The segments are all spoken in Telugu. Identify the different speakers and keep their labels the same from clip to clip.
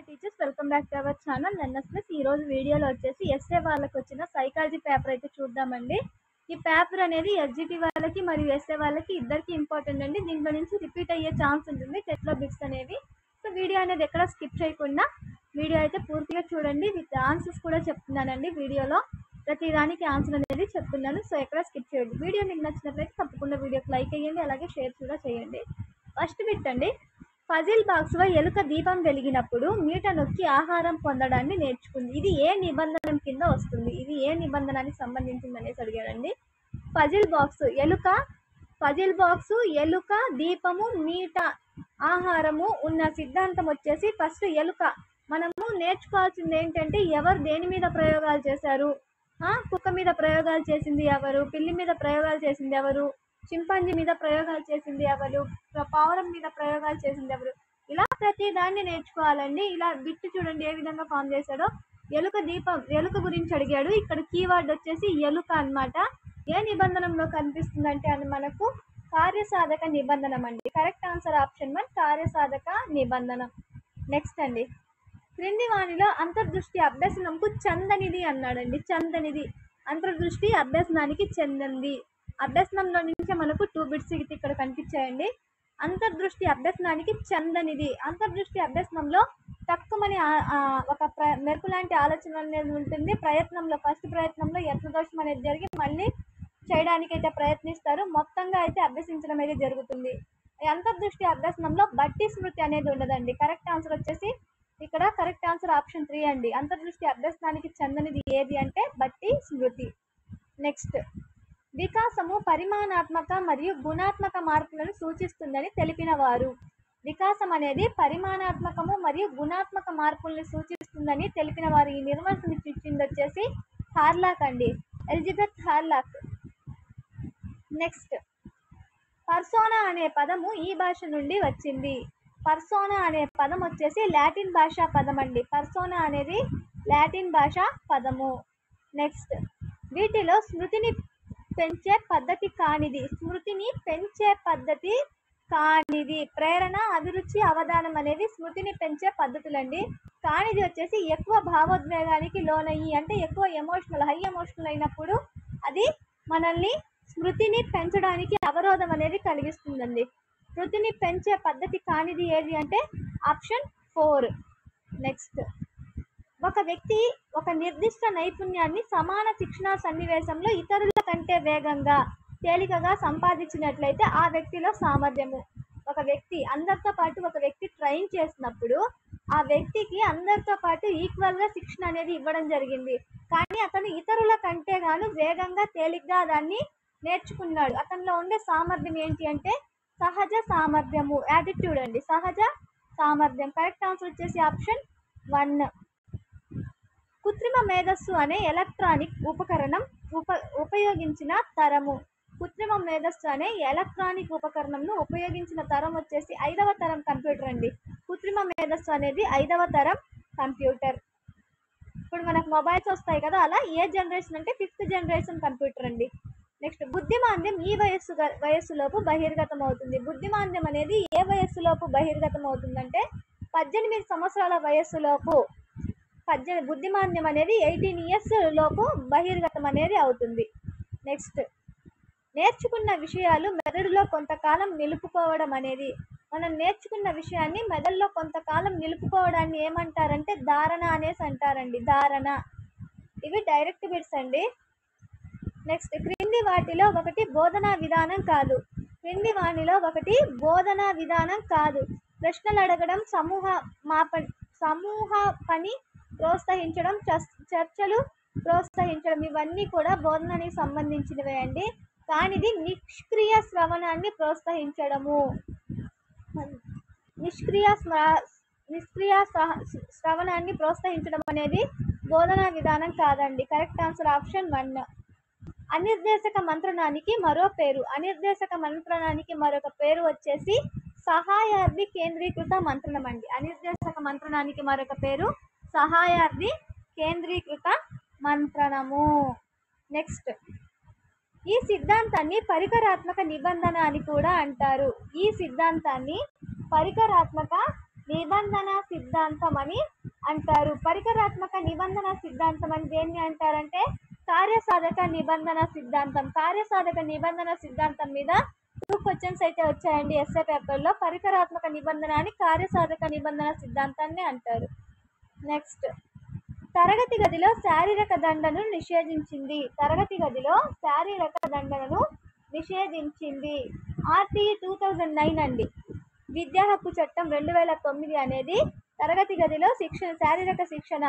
Speaker 1: Teachers welcome back to our channel NSS. ఈ రోజు వీడియోలో వచ్చేసి ఎస్ఏ వాళ్ళకి వచ్చిన సైకాలజీ పేపర్ అయితే చూద్దామండి. ఈ పేపర్ అనేది ఎస్జిటి వాళ్ళకి మరియు ఎస్ఏ వాళ్ళకి ఇద్దరికి ఇంపార్టెంట్ అండి. దీంట్లో నుంచి రిపీట్ అయ్యే ఛాన్స్ ఉంటుంది టెట్లో బిట్స్ అనేవి. సో వీడియో అనేది ఎక్కడ స్కిప్ చేయకుండా వీడియో అయితే పూర్తిగా చూడండి. విత్ ఆన్సర్స్ కూడా చెప్తున్నానండి. వీడియోలో ప్రతి దానికి ఆన్సర్ అనేది చెప్తున్నాను. సో ఎక్కడ స్కిప్ చేయండి. వీడియో మీకు నచ్చినట్లయితే తప్పకుండా వీడియోకి లైక్ చేయండి, అలాగే షేర్ కూడా చేయండి. ఫస్ట్ బిట్ అండి, పజిల్ బాక్స్లో ఎలుక దీపం వెలిగినప్పుడు మీట నొక్కి ఆహారం పొందడాన్ని నేర్చుకుంది. ఇది ఏ నిబంధన కింద వస్తుంది? ఇది ఏ నిబంధనకి సంబంధించింది అనేసి అడిగాడండి. పజిల్ బాక్స్ ఎలుక దీపము మీట ఆహారము ఉన్న సిద్ధాంతం వచ్చేసి ఫస్ట్ ఎలుక. మనము నేర్చుకోవాల్సింది ఏంటంటే ఎవరు దేని మీద ప్రయోగాలు చేశారు? కుక్క మీద ప్రయోగాలు చేసింది ఎవరు? పిల్లి మీద ప్రయోగాలు చేసింది ఎవరు? చింపాంజీ మీద ప్రయోగాలు చేసింది ఎవరు? పావురం మీద ప్రయోగాలు చేసింది ఎవరు? ఇలా ప్రతి దాన్ని నేర్చుకోవాలండి. ఇలా బిట్ చూడండి ఏ విధంగా ఫామ్ చేశాడో. ఎలుక గురించి అడిగాడు. ఇక్కడ కీవర్డ్ వచ్చేసి ఎలుక అన్నమాట. ఏ నిబంధనలో కనిపిస్తుందంటే అది మనకు కార్యసాధక నిబంధనం అండి. Correct answer option 1, కార్యసాధక నిబంధనం. నెక్స్ట్ అండి, క్రింది వాణిలో అంతర్దృష్టి అభ్యసనంకు చందనిది అన్నాడండి. చందనిది అంతర్దృష్టి అభ్యసనానికి చెందింది. అభ్యసనంలో నుంచి మనకు 2 బిట్స్ ఇక్కడ కనిపించాయండి. అంతర్దృష్టి అభ్యసనానికి చందనిది. అంతర్దృష్టి అభ్యసనంలో తక్కువని ఒక మెరుపు లాంటి ఆలోచన అనేది ఉంటుంది. ఫస్ట్ ప్రయత్నంలో యత్నదోషం అనేది జరిగి మళ్ళీ చేయడానికి అయితే ప్రయత్నిస్తారు. మొత్తంగా అయితే అభ్యసించడం అయితే జరుగుతుంది. అంతర్దృష్టి అభ్యసనంలో బట్టి స్మృతి అనేది ఉండదండి. కరెక్ట్ ఆన్సర్ వచ్చేసి ఇక్కడ కరెక్ట్ ఆన్సర్ ఆప్షన్ 3 అండి. అంతర్దృష్టి అభ్యసనానికి చెందనిది ఏది అంటే బట్టి స్మృతి. నెక్స్ట్, వికాసము పరిమాణాత్మక మరియు గుణాత్మక మార్పులను సూచిస్తుందని తెలిపిన వారు. వికాసం అనేది పరిమాణాత్మకము మరియు గుణాత్మక మార్పులను సూచిస్తుందని తెలిపిన వారు. ఈ నిర్వచనం ఇచ్చింది వచ్చేసి హార్లాక్ అండి, ఎలిజబెత్ హార్లాక్. నెక్స్ట్, పర్సోనా అనే పదము ఈ భాష నుండి వచ్చింది. పర్సోనా అనే పదం వచ్చేసి లాటిన్ భాషా పదం అండి. పర్సోనా అనేది లాటిన్ భాషా పదము. నెక్స్ట్, వీటిలో స్మృతిని పెంచే పద్ధతి కానిది. స్మృతిని పెంచే పద్ధతి కానిది. ప్రేరణ, అభిరుచి, అవధానం అనేవి స్మృతిని పెంచే పద్ధతులండి. కానిది వచ్చేసి ఎక్కువ భావోద్వేగానికి లోనయ్యి, అంటే ఎక్కువ హై ఎమోషనల్ అయినప్పుడు అది మనల్ని స్మృతిని పెంచడానికి అవరోధం అనేది కలిగిస్తుందండి. స్మృతిని పెంచే పద్ధతి కానిది ఏది అంటే ఆప్షన్ 4. నెక్స్ట్, ఒక వ్యక్తి ఒక నిర్దిష్ట నైపుణ్యాన్ని సమాన శిక్షణా సన్నివేశంలో ఇతరుల కంటే వేగంగా, తేలికగా సంపాదించినట్లయితే ఆ వ్యక్తిలో సామర్థ్యము. ఒక వ్యక్తి అందరితో పాటు ఒక వ్యక్తి ట్రైన్ చేసినప్పుడు ఆ వ్యక్తికి అందరితో పాటు ఈక్వల్గా శిక్షణ అనేది ఇవ్వడం జరిగింది. కానీ అతను ఇతరుల కంటే గాను వేగంగా, తేలిగ్గా దాన్ని నేర్చుకున్నాడు. అతనిలో ఉండే సామర్థ్యం ఏంటి అంటే సహజ సామర్థ్యము, యాటిట్యూడ్ అండి. సహజ సామర్థ్యం. కరెక్ట్ ఆన్సర్ వచ్చేసి ఆప్షన్ 1. కృత్రిమ మేధస్సు అనే ఎలక్ట్రానిక్ ఉపకరణం ఉపయోగించిన తరము. కృత్రిమ మేధస్సు అనే ఎలక్ట్రానిక్ ఉపకరణంను ఉపయోగించిన తరం వచ్చేసి 5వ తరం కంప్యూటర్ అండి. కృత్రిమ మేధస్సు అనేది 5వ తరం కంప్యూటర్. ఇప్పుడు మనకు మొబైల్స్ వస్తాయి కదా, అలా ఏ జనరేషన్ అంటే 5th జనరేషన్ కంప్యూటర్ అండి. నెక్స్ట్, బుద్ధిమాంద్యం ఈ వయస్సులోపు బహిర్గతం అవుతుంది. బుద్ధిమాంద్యం అనేది ఏ వయస్సులోపు బహిర్గతం అవుతుందంటే 18 సంవత్సరాల వయస్సులోపు. బుద్ధిమాంద్యం అనేది 18 years లోపు బహిర్గతం అనేది అవుతుంది. నెక్స్ట్, నేర్చుకున్న విషయాలు మెదడులో కొంతకాలం నిలుపుకోవడం అనేది. మనం నేర్చుకున్న విషయాన్ని మెదడులో కొంతకాలం నిలుపుకోవడాన్ని ఏమంటారంటే ధారణ అనేసి అంటారండి. ధారణ. ఇవి డైరెక్ట్ బిట్స్ అండి. నెక్స్ట్, క్రింది వాటిలో ఒకటి బోధనా విధానం కాదు. క్రింది వాటిలో ఒకటి బోధనా విధానం కాదు. ప్రశ్నలు అడగడం, సమూహ పని ప్రోత్సహించడం, చర్చలు ప్రోత్సహించడం, ఇవన్నీ కూడా బోధనకి సంబంధించినవే అండి. కానిది నిష్క్రియ శ్రవణాన్ని ప్రోత్సహించడము. నిష్క్రియ శ్రవణాన్ని ప్రోత్సహించడం అనేది బోధనా విధానం కాదండి. Correct answer option 1. అనిర్దేశక మంత్రణానికి మరో పేరు. అనిర్దేశక మంత్రణానికి మరొక పేరు వచ్చేసి సహాయార్థి కేంద్రీకృత మంత్రణం అండి. అనిర్దేశక మంత్రణానికి మరొక పేరు సహాయార్థి కేంద్రీకృత మంత్రణము. నెక్స్ట్, ఈ సిద్ధాంతాన్ని పరికరాత్మక నిబంధన అని కూడా అంటారు. ఈ సిద్ధాంతాన్ని పరికరాత్మక నిబంధన సిద్ధాంతం అని అంటారు. పరికరాత్మక నిబంధన సిద్ధాంతం అని దేన్ని అంటారంటే కార్యసాధక నిబంధన సిద్ధాంతం. కార్యసాధక నిబంధన సిద్ధాంతం మీద 2 క్వశ్చన్స్ అయితే వచ్చాయండి ఎస్ఏ పేపర్లో. పరికరాత్మక నిబంధన అని కార్యసాధక నిబంధన సిద్ధాంతాన్ని అంటారు. నెక్స్ట్, తరగతి గదిలో శారీరక దండను నిషేధించింది. తరగతి గదిలో శారీరక దండనను నిషేధించింది ఆర్టీఈ 2009 అండి. విద్యా హక్కు చట్టం 2009 అనేది తరగతి గదిలో శారీరక శిక్షణ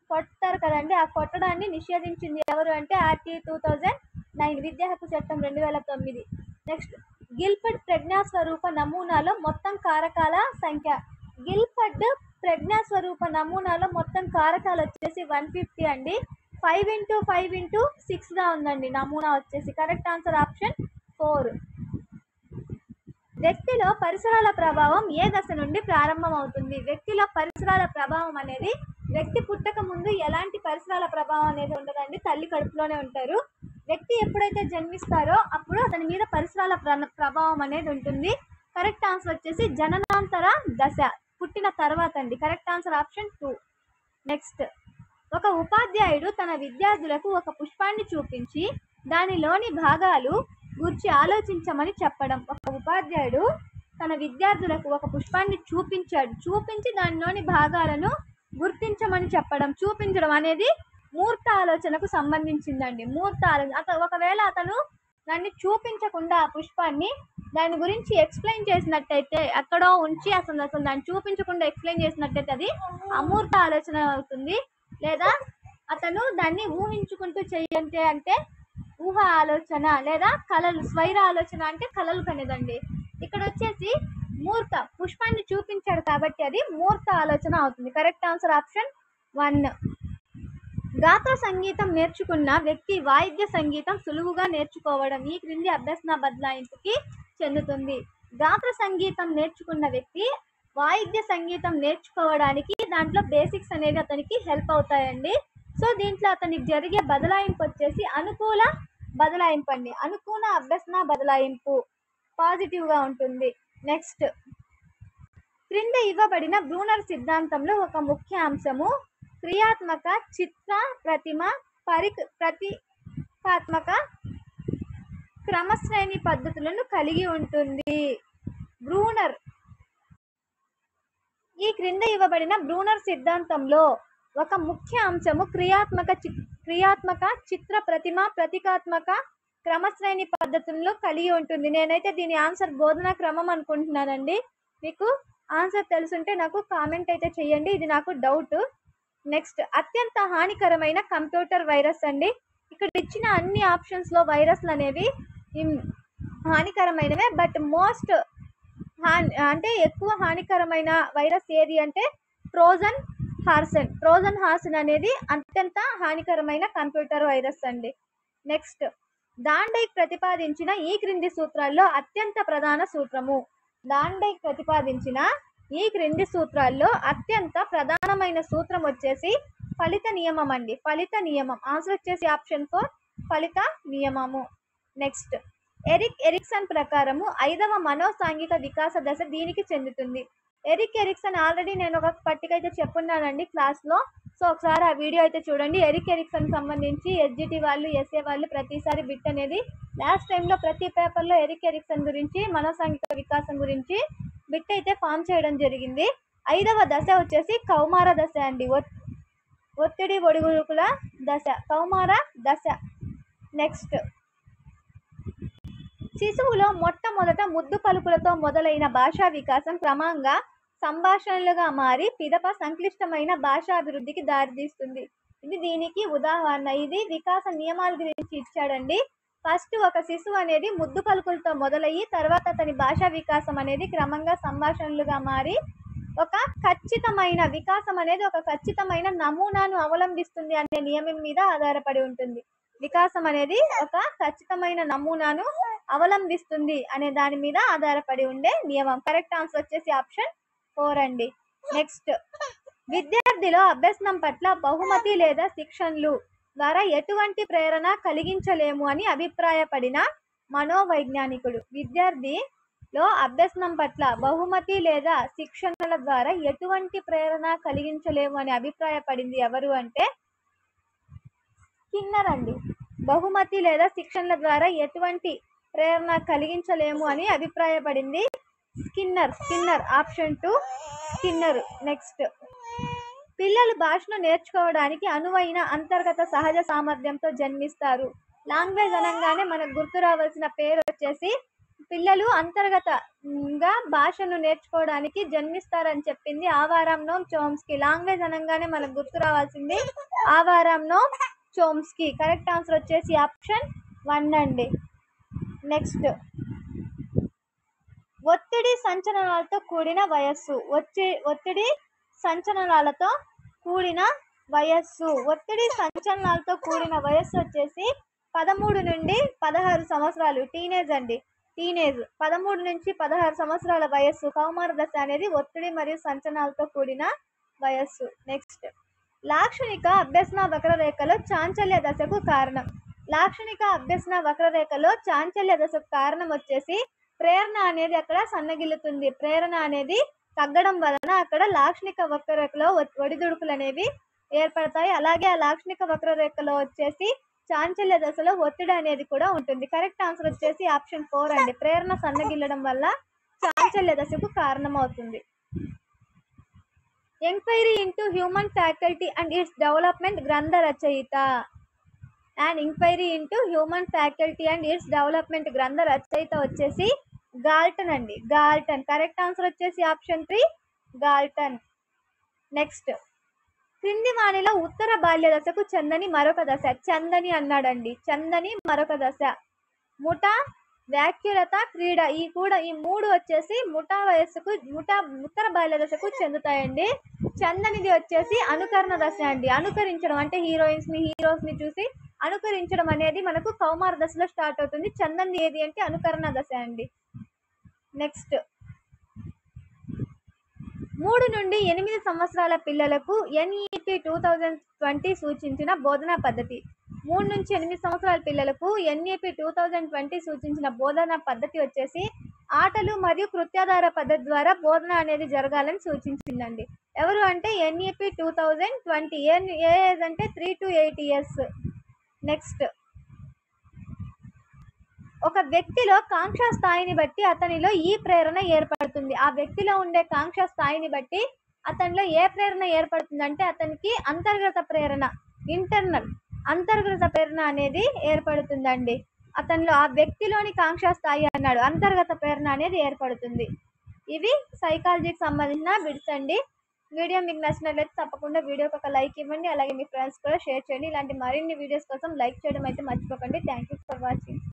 Speaker 1: కొడతారు కదండి, ఆ కొట్టడాన్ని నిషేధించింది ఎవరు అంటే ఆర్టీఈ 2009, విద్యా హక్కు చట్టం 2009. నెక్స్ట్, గిల్ఫర్డ్ ప్రజ్ఞాస్వరూప నమూనాలో మొత్తం కారకాల సంఖ్య. గిల్ఫర్డ్ ప్రజ్ఞాస్వరూప నమూనాలో మొత్తం కారకాలు వచ్చేసి 150 అండి. 5 × 5 × 6గా ఉందండి నమూనా వచ్చేసి. Correct answer option 4. వ్యక్తిలో పరిసరాల ప్రభావం ఏ దశ నుండి ప్రారంభమవుతుంది? వ్యక్తిలో పరిసరాల ప్రభావం అనేది వ్యక్తి పుట్టక ముందు ఎలాంటి పరిసరాల ప్రభావం అనేది ఉండదండి, తల్లి కడుపులోనే ఉంటారు. వ్యక్తి ఎప్పుడైతే జన్మిస్తారో అప్పుడు అతని మీద పరిసరాల ప్రభావం అనేది ఉంటుంది. కరెక్ట్ ఆన్సర్ వచ్చేసి జననాంతర దశ, పుట్టిన తర్వాత అండి. Correct answer option 2. నెక్స్ట్, ఒక ఉపాధ్యాయుడు తన విద్యార్థులకు ఒక పుష్పాన్ని చూపించి దానిలోని భాగాలు గురించి ఆలోచించమని చెప్పడం. ఒక ఉపాధ్యాయుడు తన విద్యార్థులకు ఒక పుష్పాన్ని చూపించి దానిలోని భాగాలను గుర్తించమని చెప్పడం. చూపించడం అనేది మూర్త ఆలోచనకు సంబంధించిందండి. మూర్త ఆలోచన. ఒకవేళ అతను దాన్ని చూపించకుండా ఆ పుష్పాన్ని దాని గురించి ఎక్స్ప్లెయిన్ చేసినట్టయితే, ఎక్కడో ఉంచి అసలు దాన్ని చూపించకుండా ఎక్స్ప్లెయిన్ చేసినట్టయితే అది అమూర్త ఆలోచన అవుతుంది. లేదా అతను దాన్ని ఊహించుకుంటూ చెయ్యంటే అంటే ఊహ ఆలోచన, లేదా కళలు, స్వైర ఆలోచన అంటే కళలు కనేదండి. ఇక్కడ వచ్చేసి మూర్త, పుష్పాన్ని చూపించాడు కాబట్టి అది మూర్త ఆలోచన అవుతుంది. Correct answer option 1. గాత్ర సంగీతం నేర్చుకున్న వ్యక్తి వాయిద్య సంగీతం సులువుగా నేర్చుకోవడం ఈ క్రింది అభ్యసన బదలాయింపుకి చెందుతుంది. గాత్ర సంగీతం నేర్చుకున్న వ్యక్తి వాయిద్య సంగీతం నేర్చుకోవడానికి దాంట్లో బేసిక్స్ అనేది అతనికి హెల్ప్ అవుతాయండి. సో దీంట్లో అతనికి జరిగే బదలాయింపు వచ్చేసి అనుకూల బదలాయింపు అండి. అనుకూల అభ్యసన బదలాయింపు పాజిటివ్గా ఉంటుంది. నెక్స్ట్, క్రింద ఇవ్వబడిన బ్రూనర్ సిద్ధాంతంలో ఒక ముఖ్య అంశము క్రియాత్మక, చిత్ర, ప్రతిమ, ప్రతీకాత్మక క్రమశ్రేణి పద్ధతులను కలిగి ఉంటుంది. బ్రూనర్, ఈ క్రింద ఇవ్వబడిన బ్రూనర్ సిద్ధాంతంలో ఒక ముఖ్య అంశము క్రియాత్మక, చిత్ర, ప్రతిమ, ప్రతీకాత్మక క్రమశ్రేణి పద్ధతులను కలిగి ఉంటుంది. నేనైతే దీని ఆన్సర్ బోధనా క్రమం అనుకుంటున్నానండి. మీకు ఆన్సర్ తెలుసుంటే నాకు కామెంట్ అయితే చేయండి, ఇది నాకు డౌట్. నెక్స్ట్, అత్యంత హానికరమైన కంప్యూటర్ వైరస్ అండి. ఇక్కడ ఇచ్చిన అన్ని ఆప్షన్స్లో వైరస్లు అనేవి హానికరమైనవే, బట్ మోస్ట్ అంటే ఎక్కువ హానికరమైన వైరస్ ఏది అంటే ట్రోజన్ హార్సన్ అనేది అత్యంత హానికరమైన కంప్యూటర్ వైరస్ అండి. నెక్స్ట్, థాండైక్ ప్రతిపాదించిన ఈ క్రింది సూత్రాల్లో అత్యంత ప్రధాన సూత్రము. థాండైక్ ప్రతిపాదించిన ఈ క్రింది సూత్రాల్లో అత్యంత ప్రధానమైన సూత్రం వచ్చేసి ఫలిత నియమం అండి. ఫలిత నియమం ఆన్సర్ వచ్చేసి ఆప్షన్ 4, ఫలిత నియమము. నెక్స్ట్, ఎరిక్సన్ ప్రకారము 5వ మనోసాంఘిక వికాస దశ దీనికి చెందుతుంది. ఎరిక్సన్ ఆల్రెడీ నేను ఒక పట్టిక అయితే చెప్పున్నానండి క్లాస్లో. సో ఒకసారి ఆ వీడియో అయితే చూడండి. ఎరిక్సన్ సంబంధించి ఎస్జిటి వాళ్ళు, ఎస్ఏ వాళ్ళు ప్రతిసారి బిట్ అనేది లాస్ట్ టైంలో ప్రతి పేపర్లో ఎరిక్సన్ గురించి, మనోసాంఘిక వికాసం గురించి బిట్ అయితే ఫామ్ చేయడం జరిగింది. 5వ దశ వచ్చేసి కౌమార దశ అండి. ఒత్తిడి ఒడిగుడుకుల దశ, కౌమార దశ. నెక్స్ట్, శిశువులో మొట్టమొదట ముద్దు పలుకులతో మొదలైన భాషా వికాసం క్రమంగా సంభాషణలుగా మారి పిదప సంక్లిష్టమైన భాషాభివృద్ధికి దారితీస్తుంది. ఇది దీనికి ఉదాహరణ. ఇది వికాస నియమాల గురించి ఇచ్చాడండి. ఫస్ట్ ఒక శిశువు అనేది ముద్దు పలుకులతో మొదలయ్యి తర్వాత అతని భాషా వికాసం అనేది క్రమంగా సంభాషణలుగా మారి ఒక ఖచ్చితమైన వికాసం అనేది ఒక ఖచ్చితమైన నమూనాను అవలంబిస్తుంది అనే నియమం మీద ఆధారపడి ఉంటుంది. వికాసం అనేది ఒక ఖచ్చితమైన నమూనాను అవలంబిస్తుంది అనే దాని మీద ఆధారపడి ఉండే నియమం. కరెక్ట్ ఆన్సర్ వచ్చేసి ఆప్షన్ 4 అండి. నెక్స్ట్, విద్యార్థిలో అభ్యసనం పట్ల బహుమతి లేదా శిక్షణలు ద్వారా ఎటువంటి ప్రేరణ కలిగించలేము అని అభిప్రాయపడిన మనోవైజ్ఞానికుడు. విద్యార్థి లో అభ్యసనం పట్ల బహుమతి లేదా శిక్షణల ద్వారా ఎటువంటి ప్రేరణ కలిగించలేము అని అభిప్రాయపడింది ఎవరు అంటే స్కిన్నర్ అండి. బహుమతి లేదా శిక్షణల ద్వారా ఎటువంటి ప్రేరణ కలిగించలేము అని అభిప్రాయపడింది స్కిన్నర్ ఆప్షన్ 2 స్కిన్నర్. నెక్స్ట్, పిల్లలు భాషను నేర్చుకోవడానికి అనువైన అంతర్గత సహజ సామర్థ్యంతో జన్మిస్తారు. లాంగ్వేజ్ అనగానే మనకు గుర్తు రావాల్సిన పేరు వచ్చేసి పిల్లలు అంతర్గతంగా భాషను నేర్చుకోవడానికి జన్మిస్తారని చెప్పింది ఆవారామ్ నోమ్ చోమ్స్కీ. లాంగ్వేజ్ అనగానే మనకు గుర్తు రావాల్సింది ఆవారామ్ నోమ్ చోమ్స్కీ. కరెక్ట్ ఆన్సర్ వచ్చేసి ఆప్షన్ 1 అండి. నెక్స్ట్, ఒత్తిడి సంచలనాలతో కూడిన వయస్సు. ఒత్తిడి సంచలనాలతో కూడిన వయస్సు. ఒత్తిడి సంచలనాలతో కూడిన వయస్సు వచ్చేసి 13 నుండి 16 సంవత్సరాలు. టీనేజ్ అండి. టీనేజ్ 13 నుంచి 16 సంవత్సరాల వయస్సు కౌమార దశ అనేది ఒత్తిడి మరియు సంచలనాలతో కూడిన వయస్సు. నెక్స్ట్, లాక్షణిక అభ్యసన వక్రరేఖలో చాంచల్య దశకు కారణం. లాక్షణిక అభ్యసన వక్రరేఖలో చాంచల్య దశకు కారణం వచ్చేసి ప్రేరణ అనేది అక్కడ సన్నగిల్లుతుంది. ప్రేరణ అనేది తగ్గడం వలన అక్కడ లాక్షణిక వక్రరేఖలో ఒడిదుడుకులు అనేవి ఏర్పడతాయి. అలాగే ఆ లాక్షణిక వక్రరేఖలో వచ్చేసి చాంచల్య దశలో ఒత్తిడి అనేది కూడా ఉంటుంది. కరెక్ట్ ఆన్సర్ వచ్చేసి ఆప్షన్ 4 అండి. ప్రేరణ సన్నగిల్లడం వల్ల చాంచల్య దశకు కారణమవుతుంది. Enquiry into human faculty and its development గ్రంథ రచయిత. And enquiry into human faculty and its development గ్రంథ రచయిత వచ్చేసి గాల్టన్ అండి. గాల్టన్. కరెక్ట్ ఆన్సర్ వచ్చేసి ఆప్షన్ 3 గాల్టన్. నెక్స్ట్, క్రింది వాణిలో ఉత్తర బాల్య దశకు చెందని మరొక దశ. చందని అన్నాడండి. చందని మరొక దశ. ముఠ, వ్యాఖ్యులత, క్రీడ. ఈ మూడు వచ్చేసి ఉత్తర బాల్య దశకు చెందుతాయండి. చందనిది వచ్చేసి అనుకరణ దశ అండి. అనుకరించడం అంటే హీరోయిన్స్ ని చూసి అనుకరించడం అనేది మనకు కౌమార దశలో స్టార్ట్ అవుతుంది. చందన్ ఏది అంటే అనుకరణ దశ అండి. నెక్స్ట్, 3 నుండి 8 సంవత్సరాల పిల్లలకు NEP 2020 సూచించిన బోధనా పద్ధతి. 3 నుంచి 8 సంవత్సరాల పిల్లలకు NEP 2020 సూచించిన బోధనా పద్ధతి వచ్చేసి ఆటలు మరియు కృత్యాధార పద్ధతి ద్వారా బోధన అనేది జరగాలని సూచించిందండి. ఎవరు అంటే NEP 2020. ఏ ఏజ్ అంటే 3 to 8 years. నెక్స్ట్, ఒక వ్యక్తిలో కాంక్ష స్థాయిని బట్టి అతనిలో ఈ ప్రేరణ ఏర్పడుతుంది. ఆ వ్యక్తిలో ఉండే కాంక్ష స్థాయిని బట్టి అతనిలో ఏ ప్రేరణ ఏర్పడుతుందంటే అతనికి అంతర్గత ప్రేరణ, అంతర్గత ప్రేరణ అనేది ఏర్పడుతుందండి. అతనిలో ఆ వ్యక్తిలోని కాంక్ష స్థాయి అన్నాడు, అంతర్గత ప్రేరణ అనేది ఏర్పడుతుంది. ఇవి సైకాలజీకి సంబంధించిన బిట్స్ అండి. వీడియో మీకు నచ్చినట్లయితే తప్పకుండా వీడియోకి ఒక లైక్ ఇవ్వండి. అలాగే మీ ఫ్రెండ్స్ కూడా షేర్ చేయండి. ఇలాంటి మరిన్ని వీడియోస్ కోసం లైక్ చేయడం అయితే మర్చిపోకండి. Thank you for watching.